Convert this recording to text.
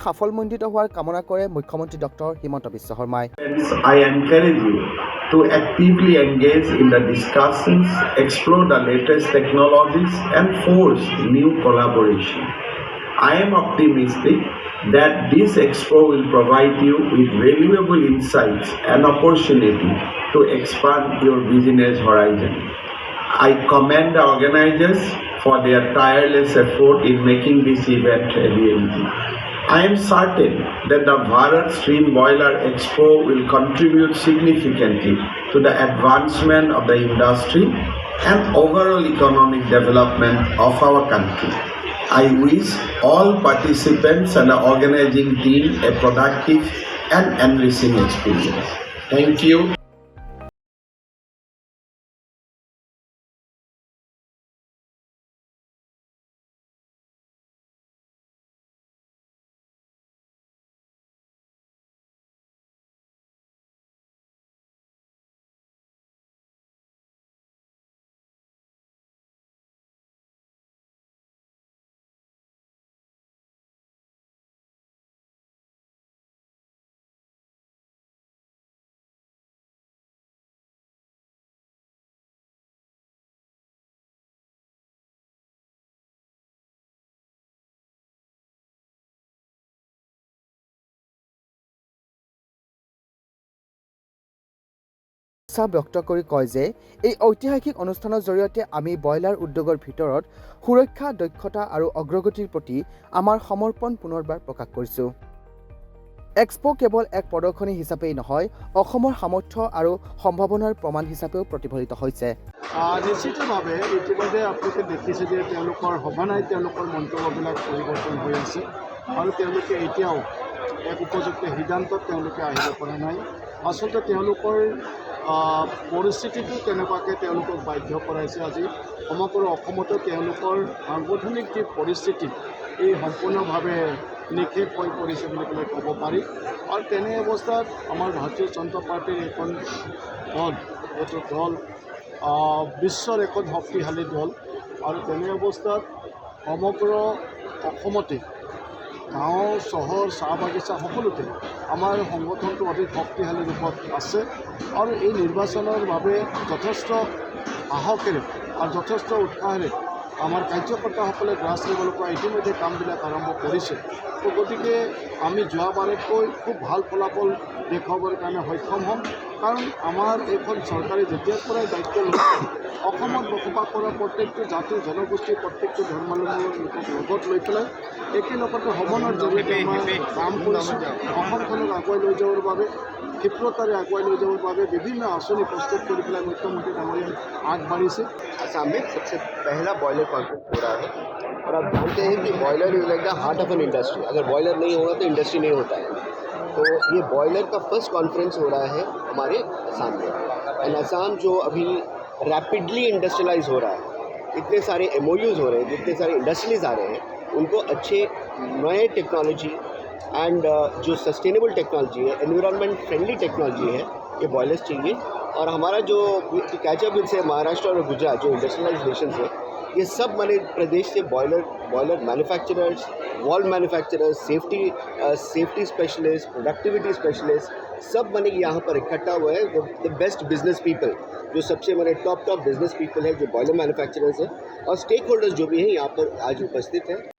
সাফল্যমণ্ডিত হোৱাৰ কামনা কৰে মুখ্যমন্ত্ৰী ডক্টৰ হিমন্ত বিশ্ব শৰ্মাই। I encourage you to actively engage in the discussions, explore the latest technologies and forge new collaboration. I am optimistic that this expo will provide you with valuable insights and opportunity to expand your business horizon. I commend the organizers for their tireless effort in making this event a reality. I am certain that the Bharat Stream Boiler Expo will contribute significantly to the advancement of the industry and overall economic development of our country. I wish all participants and the organizing team a productive and enriching experience. Thank you. ইচ্ছা ব্যক্ত কৰি কয় যে এই ঐতিহাসিক অনুষ্ঠানৰ জৰিয়তে আমি ব্ৰইলাৰ উদ্যোগৰ ভিতৰত সুৰক্ষা, দক্ষতা আৰু অগ্ৰগতিৰ প্ৰতি আমাৰ সমৰ্পণ পুনৰবাৰ প্ৰকাশ কৰিছোঁ। এক্সপো কেৱল এক প্ৰদৰ্শনী হিচাপেই নহয়, অসমৰ সামৰ্থ্য আৰু সম্ভাৱনাৰ প্ৰমাণ হিচাপেও প্ৰতিফলিত হৈছে। নিশ্চিতভাৱে ইতিমধ্যে আপোনালোকে দেখিছে যে তেওঁলোকৰ সঘনাই তেওঁলোকৰ মন্তব্যবিলাক পৰিৱৰ্তন হৈ আছে আৰু তেওঁলোকে এতিয়াও এক উপযুক্ত সিদ্ধান্তত তেওঁলোকে আহিব পৰা নাই। আচলতে তেওঁলোকৰ পৰিস্থিতিটো তেনেকুৱাকৈ তেওঁলোকক বাধ্য কৰাইছে। আজি সমগ্ৰ অসমতো তেওঁলোকৰ সাংগঠনিক যি পৰিস্থিতি এই সম্পূৰ্ণভাৱে নিষেধ হৈ পৰিছে বুলি পেলাই ক'ব পাৰি। আৰু তেনে অৱস্থাত আমাৰ ভাৰতীয় জনতা পাৰ্টীৰ এখন দল, এইটো দল বিশ্বৰ এখন শক্তিশালী দল আৰু তেনে অৱস্থাত সমগ্ৰ অসমতে গাঁও, চহৰ, চাহ বাগিচা সকলোতে আমাৰ সংগঠনটো অধিক শক্তিশালী ৰূপত আছে আৰু এই নিৰ্বাচনৰ বাবে যথেষ্ট সাহসেৰে আৰু যথেষ্ট উৎসাহেৰে আমাৰ কাৰ্যকৰ্তাসকলে গ্ৰাছ লেভেলৰ পৰা ইতিমধ্যে কামবিলাক আৰম্ভ কৰিছে। তো গতিকে আমি যোৱাবাৰতকৈ খুব ভাল ফলাফল দেখুৱাবৰ কাৰণে সক্ষম হ'ম, কাৰণ আমাৰ এইখন চৰকাৰে যেতিয়াৰ পৰাই দায়িত্ব লৈছে অসমত বসবাস কৰা প্ৰত্যেকটো জাতি, জনগোষ্ঠী, প্ৰত্যেকটো ধৰ্মাৱলম্বী লোকক লগত লৈ পেলাই একেলগতে সমানৰ জৰিয়তে আমাৰ কাম কৰিছোঁ। অসমখনক আগুৱাই লৈ যাবৰ বাবে, ক্ষিপ্ৰতাৰে আগুৱাই লৈ যাবৰ বাবে বিভিন্ন আঁচনি প্ৰস্তুত কৰি পেলাই মুখ্যমন্ত্ৰী ডাঙৰীয়া আগবাঢ়িছে। असम में सबसे पहला बॉयलर कॉन्फ्रेंस हो रहा है और आप जानते हैं कि boiler is like the heart of an industry. अगर बॉयलर नहीं होगा तो इंडस्ट्री नहीं होता है। तो ये बॉयलर का फर्स्ट कॉन्फ्रेंस हो रहा है हमारे असम में। एंड असम जो अभी रैपिडली इंडस्ट्रियलाइज हो रहा है, इतने सारे MOUs हो रहे हैं, जितने सारे इंडस्ट्रीज आ रहे हैं, उनको अच्छे नए टेक्नोलॉजी एंड जो सस्टेनेबल टेक्नोलॉजी है, एनवायरनमेंट फ्रेंडली टेक्नोलॉजी है, ये बॉयलर्स चाहिए। और हमारा जो कैचअप से महाराष्ट्र और गुजरात जो इंडस्ट्रियलाइज नेशंस है, ये सब मध्य प्रदेश से boiler manufacturers, valve manufacturers, safety specialist, productivity specialist सब मने यहाँ पर इकट्ठा हुआ है। द बेस्ट बिजनेस पीपल, जो सबसे मने टॉप बिजनेस पीपल है, जो बॉयलर मैन्युफैक्चरर्स है और स्टेक होल्डर्स जो भी हैं यहाँ पर आज उपस्थित हैं।